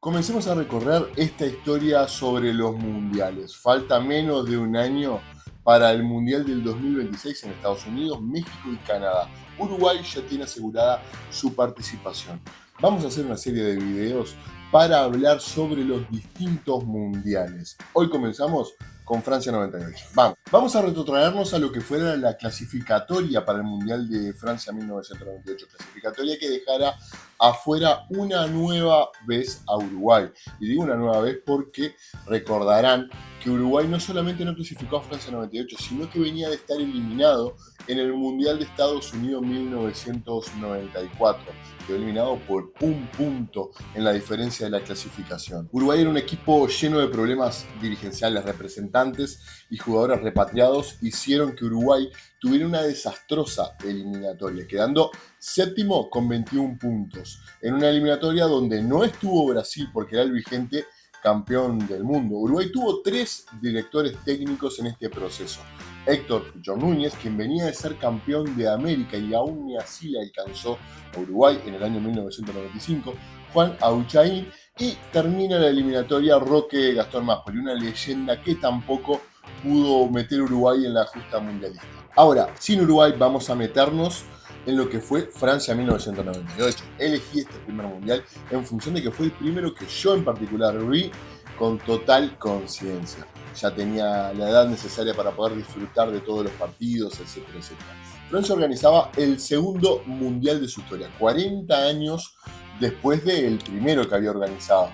Comencemos a recorrer esta historia sobre los mundiales. Falta menos de un año para el Mundial del 2026 en Estados Unidos, México y Canadá. Uruguay ya tiene asegurada su participación. Vamos a hacer una serie de videos para hablar sobre los distintos mundiales. Hoy comenzamos con Francia 98. Vamos a retrotraernos a lo que fuera la clasificatoria para el Mundial de Francia 1998. Clasificatoria que dejara afuera una nueva vez a Uruguay. Y digo una nueva vez porque recordarán que Uruguay no solamente no clasificó a Francia 98, sino que venía de estar eliminado en el Mundial de Estados Unidos 1994. Quedó eliminado por un punto en la diferencia de la clasificación. Uruguay era un equipo lleno de problemas dirigenciales. Representantes y jugadores repatriados hicieron que Uruguay tuviera una desastrosa eliminatoria, quedando séptimo con 21 puntos. En una eliminatoria donde no estuvo Brasil porque era el vigente campeón del mundo. Uruguay tuvo 3 directores técnicos en este proceso. Héctor John Núñez, quien venía de ser campeón de América y aún ni así le alcanzó a Uruguay en el año 1995, Juan Auchaín, y termina la eliminatoria Roque Gastón Máspoli, una leyenda que tampoco pudo meter a Uruguay en la justa mundialista. Ahora, sin Uruguay vamos a meternos en lo que fue Francia 1998. Elegí este primer mundial en función de que fue el primero que yo en particular vi con total conciencia. Ya tenía la edad necesaria para poder disfrutar de todos los partidos, etcétera, etcétera. Francia organizaba el segundo mundial de su historia, 40 años después del primero que había organizado.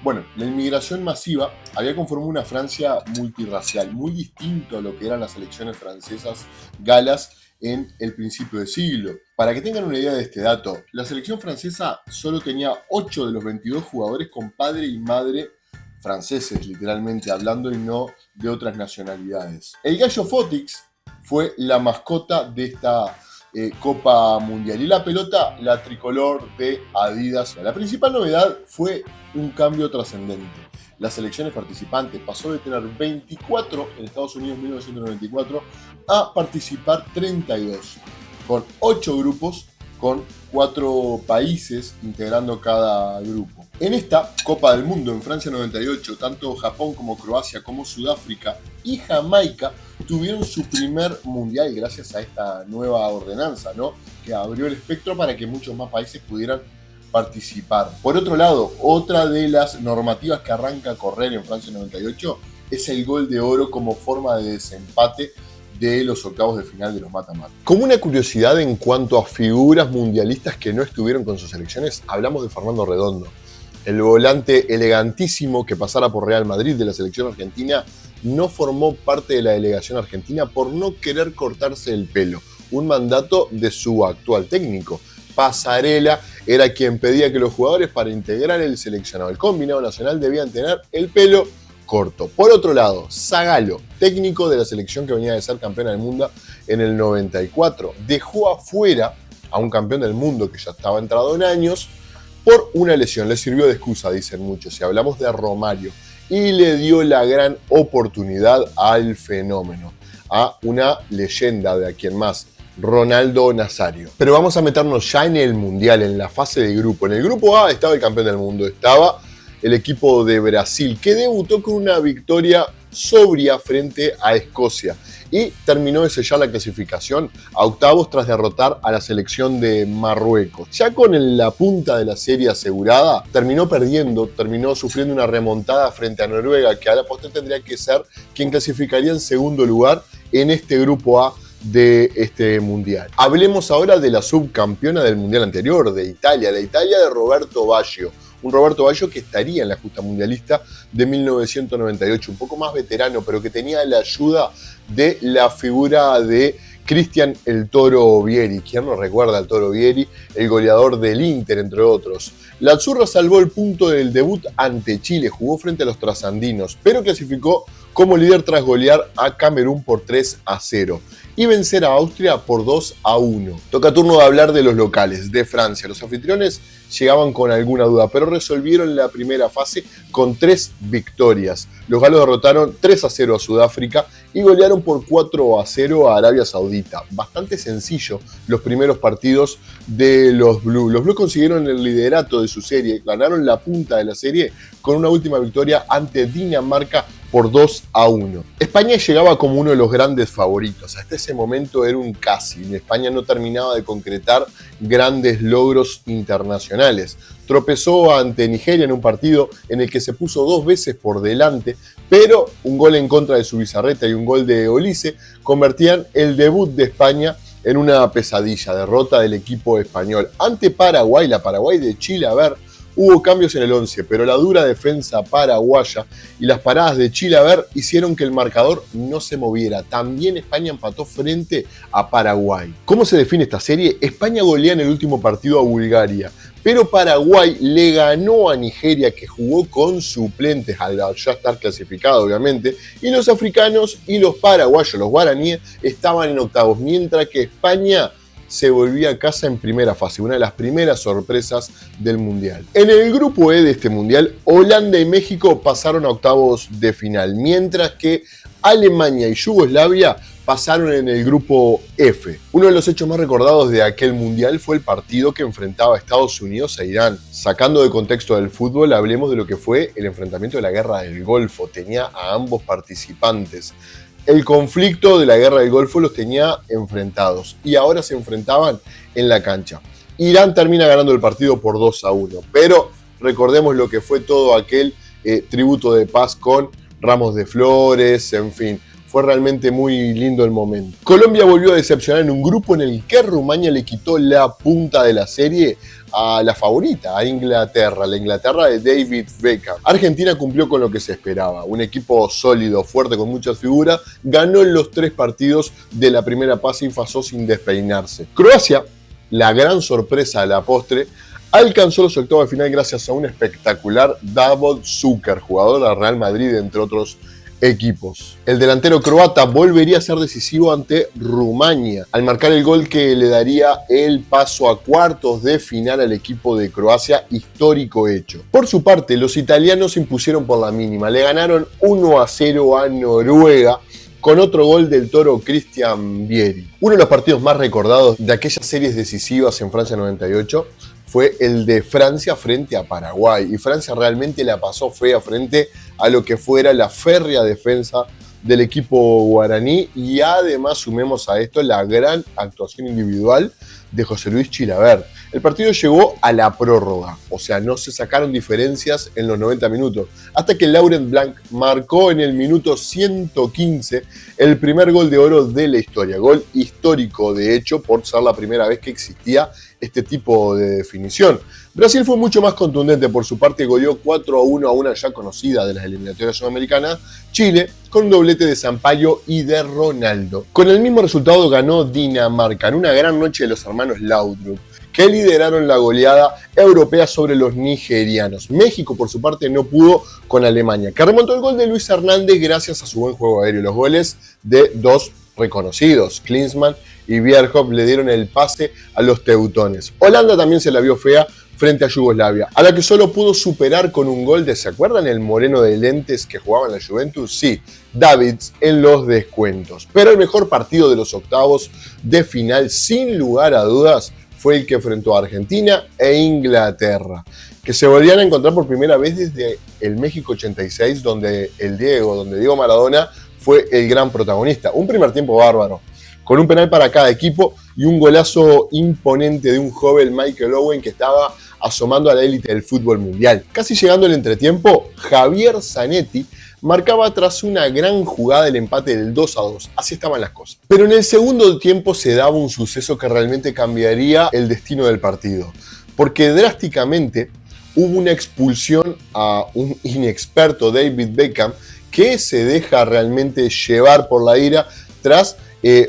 Bueno, la inmigración masiva había conformado una Francia multirracial, muy distinto a lo que eran las selecciones francesas galas en el principio del siglo. Para que tengan una idea de este dato, la selección francesa solo tenía 8 de los 22 jugadores con padre y madre franceses, literalmente hablando, y no de otras nacionalidades. El gallo Fotix fue la mascota de esta Copa Mundial, y la pelota, la tricolor de Adidas. La principal novedad fue un cambio trascendente. Las selecciones participantes pasó de tener 24 en Estados Unidos en 1994 a participar 32, con 8 grupos, con 4 países integrando cada grupo. En esta Copa del Mundo en Francia 98, tanto Japón como Croacia como Sudáfrica y Jamaica tuvieron su primer mundial gracias a esta nueva ordenanza, ¿no?, que abrió el espectro para que muchos más países pudieran participar. Por otro lado, otra de las normativas que arranca a correr en Francia 98 es el gol de oro como forma de desempate de los octavos de final de los mata-mata. Como una curiosidad en cuanto a figuras mundialistas que no estuvieron con sus selecciones, hablamos de Fernando Redondo. El volante elegantísimo que pasara por Real Madrid de la selección argentina no formó parte de la delegación argentina por no querer cortarse el pelo, un mandato de su actual técnico. Pasarela era quien pedía que los jugadores para integrar el seleccionado, el combinado nacional, debían tener el pelo corto. Por otro lado, Zagallo, técnico de la selección que venía de ser campeona del mundo en el 94, dejó afuera a un campeón del mundo que ya estaba entrado en años por una lesión. Le sirvió de excusa, dicen muchos, si hablamos de Romario, y le dio la gran oportunidad al fenómeno, a una leyenda de a quien más, Ronaldo Nazario. Pero vamos a meternos ya en el Mundial, en la fase de grupo. En el grupo A estaba el campeón del mundo, estaba el equipo de Brasil, que debutó con una victoria sobria frente a Escocia y terminó de sellar la clasificación a octavos tras derrotar a la selección de Marruecos. Ya con la punta de la serie asegurada, terminó perdiendo, terminó sufriendo una remontada frente a Noruega, que a la postre tendría que ser quien clasificaría en segundo lugar en este grupo A de este mundial. Hablemos ahora de la subcampeona del mundial anterior, de Italia de Roberto Baggio. Un Roberto Baggio que estaría en la justa mundialista de 1998, un poco más veterano, pero que tenía la ayuda de la figura de Cristian el Toro Vieri. ¿Quién no recuerda al Toro Vieri? El goleador del Inter, entre otros. La Azzurra salvó el punto del debut ante Chile, jugó frente a los trasandinos, pero clasificó como líder tras golear a Camerún por 3-0 y vencer a Austria por 2-1. Toca turno de hablar de los locales, de Francia. Los anfitriones llegaban con alguna duda, pero resolvieron la primera fase con 3 victorias. Los galos derrotaron 3-0 a Sudáfrica y golearon por 4-0 a Arabia Saudita. Bastante sencillo los primeros partidos de los Blues. Los Blues consiguieron el liderato de su serie, ganaron la punta de la serie con una última victoria ante Dinamarca por 2-1. España llegaba como uno de los grandes favoritos. Hasta ese momento era un casi. España no terminaba de concretar grandes logros internacionales. Tropezó ante Nigeria en un partido en el que se puso 2 veces por delante, pero un gol en contra de Zubizarreta y un gol de Olise convertían el debut de España en una pesadilla, derrota del equipo español. Ante Paraguay, la Paraguay de Chilavert, hubo cambios en el 11, pero la dura defensa paraguaya y las paradas de Chilavert hicieron que el marcador no se moviera. También España empató frente a Paraguay. ¿Cómo se define esta serie? España golea en el último partido a Bulgaria, pero Paraguay le ganó a Nigeria, que jugó con suplentes al ya estar clasificado, obviamente, y los africanos y los paraguayos, los guaraníes, estaban en octavos, mientras que España se volvía a casa en primera fase, una de las primeras sorpresas del Mundial. En el grupo E de este Mundial, Holanda y México pasaron a octavos de final, mientras que Alemania y Yugoslavia pasaron en el grupo F. Uno de los hechos más recordados de aquel Mundial fue el partido que enfrentaba a Estados Unidos a Irán. Sacando de contexto del fútbol, hablemos de lo que fue el enfrentamiento de la Guerra del Golfo. Tenía a ambos participantes. El conflicto de la Guerra del Golfo los tenía enfrentados y ahora se enfrentaban en la cancha. Irán termina ganando el partido por 2-1, pero recordemos lo que fue todo aquel tributo de paz con ramos de flores, en fin. Fue realmente muy lindo el momento. Colombia volvió a decepcionar en un grupo en el que Rumania le quitó la punta de la serie a la favorita, a Inglaterra, la Inglaterra de David Beckham. Argentina cumplió con lo que se esperaba. Un equipo sólido, fuerte, con muchas figuras, ganó los 3 partidos de la primera fase y pasó sin despeinarse. Croacia, la gran sorpresa a la postre, alcanzó los octavos de final gracias a un espectacular Davor Šuker, jugador del Real Madrid, entre otros equipos. El delantero croata volvería a ser decisivo ante Rumania al marcar el gol que le daría el paso a cuartos de final al equipo de Croacia, histórico hecho. Por su parte, los italianos se impusieron por la mínima, le ganaron 1-0 a Noruega con otro gol del toro Christian Vieri. Uno de los partidos más recordados de aquellas series decisivas en Francia 98 fue el de Francia frente a Paraguay, y Francia realmente la pasó fea frente a lo que fuera la férrea defensa del equipo guaraní, y además sumemos a esto la gran actuación individual de José Luis Chilavert. El partido llegó a la prórroga, o sea, no se sacaron diferencias en los 90 minutos, hasta que Laurent Blanc marcó en el minuto 115 el primer gol de oro de la historia, gol histórico de hecho por ser la primera vez que existía este tipo de definición. Brasil fue mucho más contundente, por su parte goleó 4-1 a una ya conocida de las eliminatorias sudamericanas, Chile, con un doblete de Sampaio y de Ronaldo. Con el mismo resultado ganó Dinamarca en una gran noche de los hermanos Laudrup, que lideraron la goleada europea sobre los nigerianos. México, por su parte, no pudo con Alemania, que remontó el gol de Luis Hernández gracias a su buen juego aéreo. Los goles de 2 reconocidos, Klinsmann y Bierhoff, le dieron el pase a los teutones. Holanda también se la vio fea frente a Yugoslavia, a la que solo pudo superar con un gol de, ¿se acuerdan el moreno de lentes que jugaba en la Juventus? Sí, Davids, en los descuentos. Pero el mejor partido de los octavos de final, sin lugar a dudas, fue el que enfrentó a Argentina e Inglaterra, que se volvían a encontrar por primera vez desde el México 86, donde Diego Maradona fue el gran protagonista. Un primer tiempo bárbaro, con un penal para cada equipo y un golazo imponente de un joven Michael Owen que estaba asomando a la élite del fútbol mundial. Casi llegando el entretiempo, Javier Zanetti marcaba tras una gran jugada el empate del 2-2. Así estaban las cosas. Pero en el segundo tiempo se daba un suceso que realmente cambiaría el destino del partido, porque drásticamente hubo una expulsión a un inexperto David Beckham, que se deja realmente llevar por la ira tras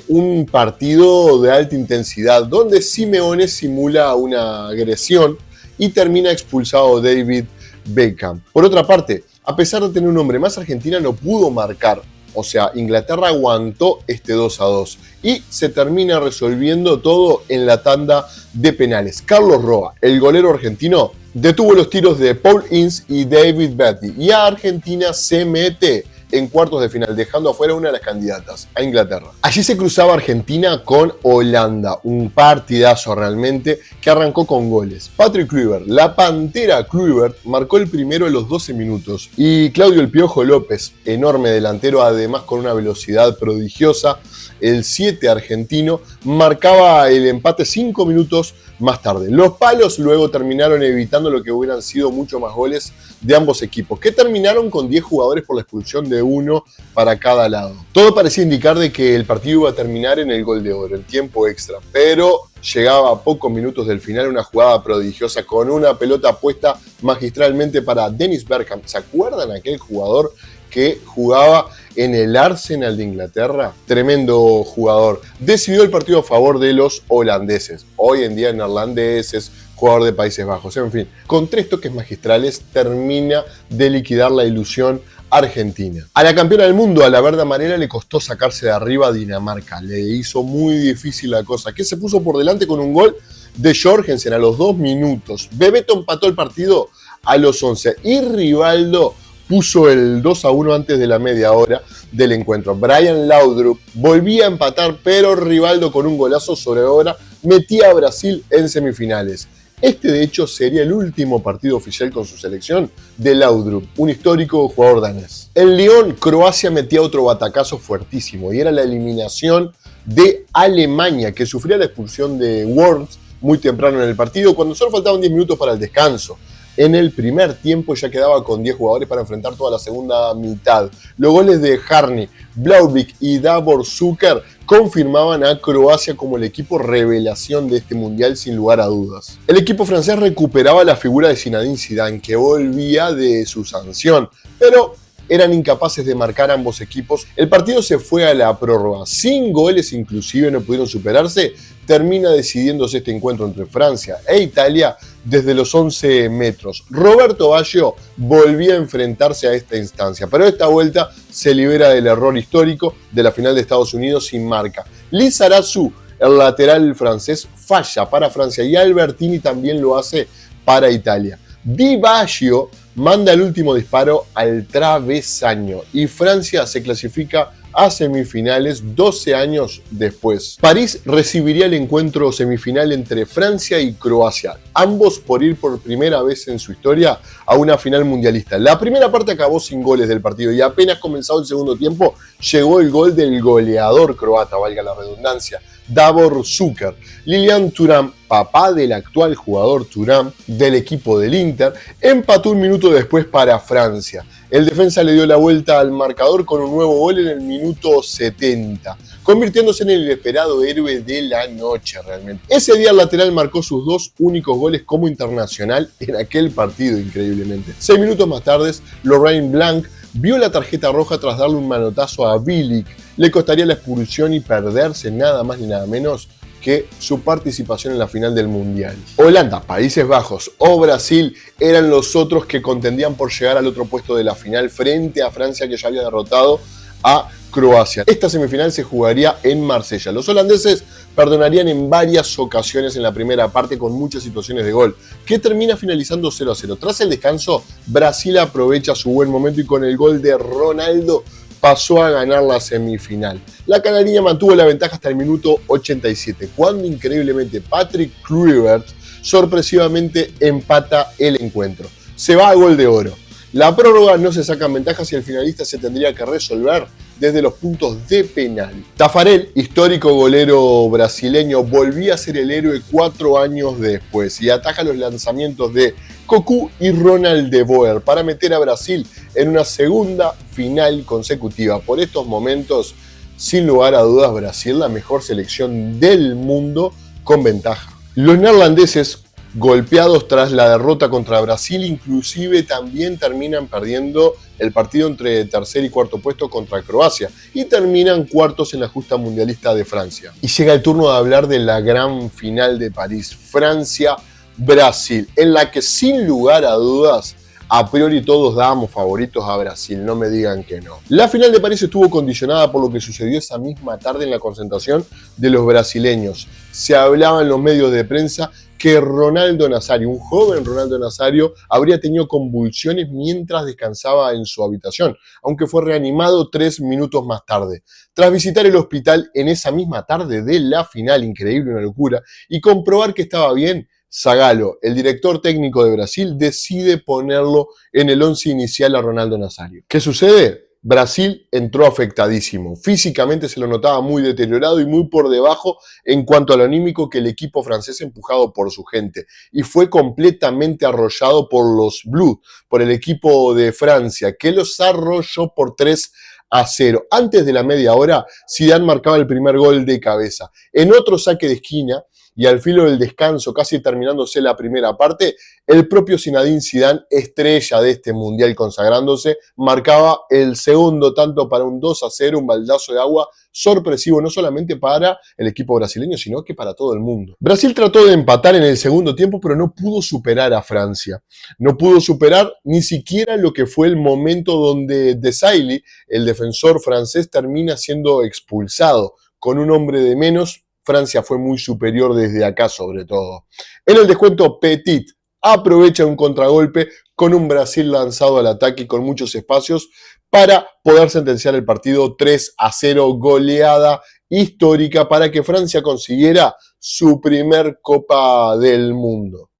un partido de alta intensidad, donde Simeone simula una agresión y termina expulsado David Beckham. Por otra parte, a pesar de tener un hombre más, Argentina no pudo marcar. O sea, Inglaterra aguantó este 2-2 y se termina resolviendo todo en la tanda de penales. Carlos Roa, el golero argentino, detuvo los tiros de Paul Ince y David Batty, y a Argentina se mete en cuartos de final, dejando afuera una de las candidatas, a Inglaterra. Allí se cruzaba Argentina con Holanda, un partidazo realmente que arrancó con goles. Patrick Kluivert, la Pantera Kluivert, marcó el primero a los 12 minutos y Claudio El Piojo López, enorme delantero, además con una velocidad prodigiosa, el 7 argentino, marcaba el empate 5 minutos más tarde. Los palos luego terminaron evitando lo que hubieran sido mucho más goles de ambos equipos, que terminaron con 10 jugadores por la expulsión de uno para cada lado. Todo parecía indicar de que el partido iba a terminar en el gol de oro, el tiempo extra, pero llegaba a pocos minutos del final una jugada prodigiosa con una pelota puesta magistralmente para Dennis Bergkamp. ¿Se acuerdan aquel jugador que jugaba en el Arsenal de Inglaterra? Tremendo jugador. Decidió el partido a favor de los holandeses, hoy en día neerlandeses, jugador de Países Bajos. En fin, con 3 toques magistrales termina de liquidar la ilusión argentina. A la campeona del mundo, a la verde amarela, le costó sacarse de arriba a Dinamarca. Le hizo muy difícil la cosa, que se puso por delante con un gol de Jorgensen a los 2 minutos. Bebeto empató el partido a los 11 y Rivaldo puso el 2-1 antes de la media hora del encuentro. Brian Laudrup volvía a empatar, pero Rivaldo con un golazo sobre hora metía a Brasil en semifinales. Este, de hecho, sería el último partido oficial con su selección de Laudrup, un histórico jugador danés. En Lyon, Croacia metía otro batacazo fuertísimo y era la eliminación de Alemania, que sufría la expulsión de Worms muy temprano en el partido, cuando solo faltaban 10 minutos para el descanso. En el primer tiempo ya quedaba con 10 jugadores para enfrentar toda la segunda mitad. Los goles de Harney, Blauvik y Davor Zucker confirmaban a Croacia como el equipo revelación de este mundial sin lugar a dudas. El equipo francés recuperaba la figura de Zinedine Zidane, que volvía de su sanción, pero eran incapaces de marcar ambos equipos. El partido se fue a la prórroga, sin goles inclusive no pudieron superarse. Termina decidiéndose este encuentro entre Francia e Italia desde los 11 metros. Roberto Baggio volvía a enfrentarse a esta instancia, pero esta vuelta se libera del error histórico de la final de Estados Unidos sin marca. Lizarazu, el lateral francés, falla para Francia y Albertini también lo hace para Italia. Di Baggio manda el último disparo al travesaño y Francia se clasifica a semifinales 12 años después. París recibiría el encuentro semifinal entre Francia y Croacia, ambos por ir por primera vez en su historia a una final mundialista. La primera parte acabó sin goles del partido y apenas comenzado el segundo tiempo llegó el gol del goleador croata, valga la redundancia, Davor Zucker. Lilian Thuram, papá del actual jugador Thuram del equipo del Inter, empató un minuto después para Francia. El defensa le dio la vuelta al marcador con un nuevo gol en el minuto 70, convirtiéndose en el esperado héroe de la noche realmente. Ese día el lateral marcó sus 2 únicos goles como internacional en aquel partido, increíblemente. 6 minutos más tarde, Laurent Blanc vio la tarjeta roja tras darle un manotazo a Bilic. Le costaría la expulsión y perderse nada más ni nada menos que su participación en la final del Mundial. Holanda, Países Bajos o Brasil eran los otros que contendían por llegar al otro puesto de la final frente a Francia, que ya había derrotado a Croacia. Esta semifinal se jugaría en Marsella. Los holandeses perdonarían en varias ocasiones en la primera parte con muchas situaciones de gol, que termina finalizando 0-0. Tras el descanso, Brasil aprovecha su buen momento y con el gol de Ronaldo pasó a ganar la semifinal. La canariña mantuvo la ventaja hasta el minuto 87, cuando increíblemente Patrick Kluivert sorpresivamente empata el encuentro. Se va a gol de oro. La prórroga no se sacan ventajas y el finalista se tendría que resolver desde los puntos de penal. Taffarel, histórico golero brasileño, volvía a ser el héroe 4 años después y ataja los lanzamientos de Cocu y Ronald de Boer para meter a Brasil en una segunda final consecutiva. Por estos momentos, sin lugar a dudas, Brasil la mejor selección del mundo con ventaja. Los neerlandeses, golpeados tras la derrota contra Brasil, inclusive también terminan perdiendo el partido entre tercer y cuarto puesto contra Croacia y terminan cuartos en la justa mundialista de Francia. Y llega el turno de hablar de la gran final de París, Francia-Brasil, en la que sin lugar a dudas a priori todos dábamos favoritos a Brasil, no me digan que no. La final de París estuvo condicionada por lo que sucedió esa misma tarde en la concentración de los brasileños. Se hablaba en los medios de prensa que Ronaldo Nazario, un joven Ronaldo Nazario, habría tenido convulsiones mientras descansaba en su habitación, aunque fue reanimado 3 minutos más tarde. Tras visitar el hospital en esa misma tarde de la final, increíble, una locura, y comprobar que estaba bien, Zagallo, el director técnico de Brasil, decide ponerlo en el 11 inicial a Ronaldo Nazario. ¿Qué sucede? Brasil entró afectadísimo. Físicamente se lo notaba muy deteriorado y muy por debajo en cuanto a lo anímico que el equipo francés empujado por su gente. Y fue completamente arrollado por los Blues, por el equipo de Francia, que los arrolló por 3-0. Antes de la media hora, Zidane marcaba el primer gol de cabeza. En otro saque de esquina, y al filo del descanso, casi terminándose la primera parte, el propio Zinedine Zidane, estrella de este mundial consagrándose, marcaba el segundo tanto para un 2-0, un baldazo de agua sorpresivo, no solamente para el equipo brasileño, sino que para todo el mundo. Brasil trató de empatar en el segundo tiempo, pero no pudo superar a Francia. No pudo superar ni siquiera lo que fue el momento donde Desailly, el defensor francés, termina siendo expulsado. Con un hombre de menos, Francia fue muy superior desde acá sobre todo. En el descuento, Petit aprovecha un contragolpe con un Brasil lanzado al ataque y con muchos espacios para poder sentenciar el partido 3-0, goleada histórica para que Francia consiguiera su primer Copa del Mundo.